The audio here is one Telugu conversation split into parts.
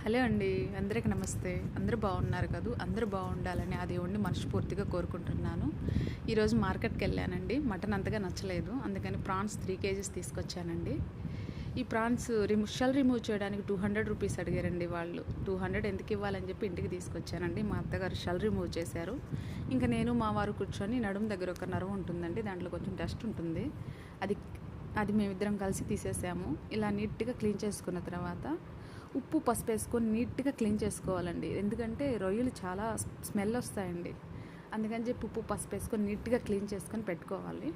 హలో అండి, అందరికి నమస్తే. అందరూ బాగున్నారు కదూ? అందరూ బాగుండాలని ఆ దేవుడిని మనస్ఫూర్తిగా కోరుకుంటున్నాను. ఈరోజు మార్కెట్కి వెళ్ళానండి. మటన్ అంతగా నచ్చలేదు, అందుకని ప్రాన్స్ 3 కేజీస్ తీసుకొచ్చానండి. ఈ ప్రాన్స్ షెల్ రిమూవ్ చేయడానికి 200 రూపీస్ అడిగారండి వాళ్ళు. 200 ఎందుకు ఇవ్వాలని చెప్పి ఇంటికి తీసుకొచ్చానండి. మా అత్తగారు షెల్ రిమూవ్ చేశారు. ఇంకా నేను మా వారు కూర్చొని నడుము దగ్గర ఒక నరం ఉంటుందండి, దాంట్లో కొంచెం డస్ట్ ఉంటుంది. అది అది మేమిద్దరం కలిసి తీసేసాము. ఇలా నీట్గా క్లీన్ చేసుకున్న తర్వాత ఉప్పు పసుపు వేసుకొని నీట్గా క్లీన్ చేసుకోవాలండి. ఎందుకంటే రొయ్యలు చాలా స్మెల్ వస్తాయండి. అందుకని చెప్పి ఉప్పు పసుపు వేసుకొని నీట్గా క్లీన్ చేసుకొని పెట్టుకోవాలి.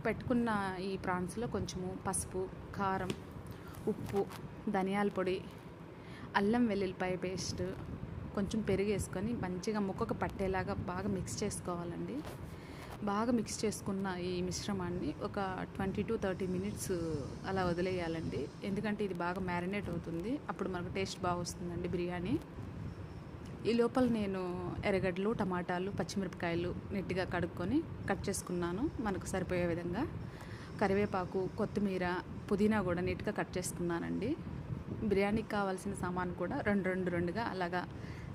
పెట్టుకున్న ఈ ప్రాన్స్లో కొంచెము పసుపు, కారం, ఉప్పు, ధనియాల పొడి, అల్లం వెల్లుల్లిపాయ పేస్ట్, కొంచెం పెరుగు వేసుకొని మంచిగా ముక్కకు పట్టేలాగా బాగా మిక్స్ చేసుకోవాలండి. బాగా మిక్స్ చేసుకున్న ఈ మిశ్రమాన్ని ఒక 20 to 30 మినిట్స్ అలా వదిలేయాలండి. ఎందుకంటే ఇది బాగా మ్యారినేట్ అవుతుంది, అప్పుడు మనకు టేస్ట్ బాగా వస్తుందండి బిర్యానీ. ఈ లోపల నేను ఎర్రగడ్డలు, టమాటాలు, పచ్చిమిరపకాయలు నీట్గా కడుక్కొని కట్ చేసుకున్నాను మనకు సరిపోయే విధంగా. కరివేపాకు, కొత్తిమీర, పుదీనా కూడా నీట్గా కట్ చేసుకున్నానండి. బిర్యానీకి కావాల్సిన సామాను కూడా రెండుగా అలాగా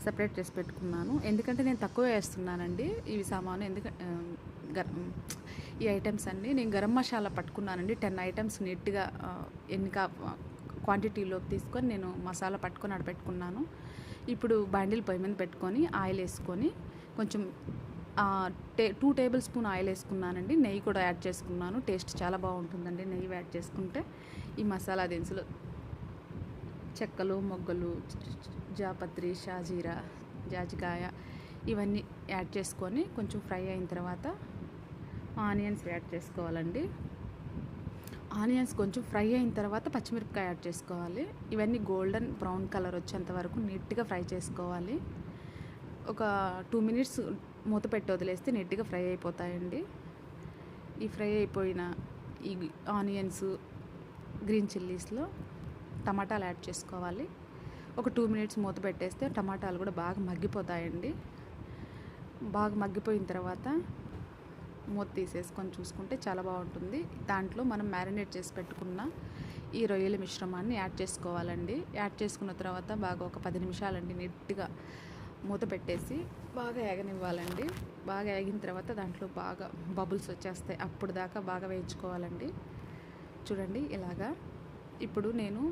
సపరేట్ చేసి పెట్టుకున్నాను. ఎందుకంటే నేను తక్కువ వేస్తున్నానండి ఇవి సామాను. ఈ ఐటమ్స్ అన్నీ నేను గరం మసాలా పట్టుకున్నానండి. 10 ఐటమ్స్ నీట్గా ఎన్ని క్వాంటిటీలోకి తీసుకొని నేను మసాలా పట్టుకొని ఆడపెట్టుకున్నాను. ఇప్పుడు బాండిల్ పొయ్యి మీద పెట్టుకొని ఆయిల్ వేసుకొని కొంచెం 2 టేబుల్ స్పూన్ ఆయిల్ వేసుకున్నానండి. నెయ్యి కూడా యాడ్ చేసుకున్నాను. టేస్ట్ చాలా బాగుంటుందండి నెయ్యి యాడ్ చేసుకుంటే. ఈ మసాలా దినుసులు చెక్కలు, మొగ్గలు, జాపత్రి, షాజీరా, జాజికాయ ఇవన్నీ యాడ్ చేసుకొని కొంచెం ఫ్రై అయిన తర్వాత ఆనియన్స్ యాడ్ చేసుకోవాలండి. ఆనియన్స్ కొంచెం ఫ్రై అయిన తర్వాత పచ్చిమిరపకాయ యాడ్ చేసుకోవాలి. ఇవన్నీ గోల్డెన్ బ్రౌన్ కలర్ వచ్చేంత వరకు నీట్గా ఫ్రై చేసుకోవాలి. ఒక 2 మినిట్స్ మూత పెట్టి వదిలేస్తే నీట్గా ఫ్రై అయిపోతాయండి. ఈ ఫ్రై అయిపోయిన ఈ ఆనియన్స్, గ్రీన్ చిల్లీస్లో టమాటాలు యాడ్ చేసుకోవాలి. ఒక 2 మినిట్స్ మూత పెట్టేస్తే టమాటాలు కూడా బాగా మగ్గిపోతాయండి. బాగా మగ్గిపోయిన తర్వాత మూత తీసేసుకొని చూసుకుంటే చాలా బాగుంటుంది. దాంట్లో మనం మ్యారినేట్ చేసి పెట్టుకున్న ఈ రొయ్యల మిశ్రమాన్ని యాడ్ చేసుకోవాలండి. యాడ్ చేసుకున్న తర్వాత బాగా ఒక 10 నిమిషాలండి నీట్గా మూత పెట్టేసి బాగా ఏగనివ్వాలండి. బాగా ఏగిన తర్వాత దాంట్లో బాగా బబుల్స్ వచ్చేస్తాయి. అప్పుడు దాకా బాగా వేయించుకోవాలండి. చూడండి ఇలాగా. ఇప్పుడు నేను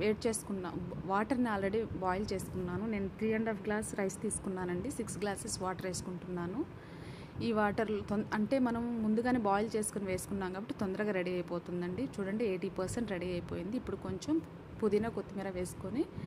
వేడి చేసుకున్న వాటర్ని ఆల్రెడీ బాయిల్ చేసుకున్నాను. నేను 3.5 గ్లాస్ రైస్ తీసుకున్నానండి. 6 గ్లాసెస్ వాటర్ వేసుకుంటున్నాను. ఈ వాటర్ అంటే మనం ముందుగానే బాయిల్ చేసుకుని వేసుకున్నాం కాబట్టి తొందరగా రెడీ అయిపోతుందండి. చూడండి 80% రెడీ అయిపోయింది. ఇప్పుడు కొంచెం పుదీనా, కొత్తిమీర వేసుకొని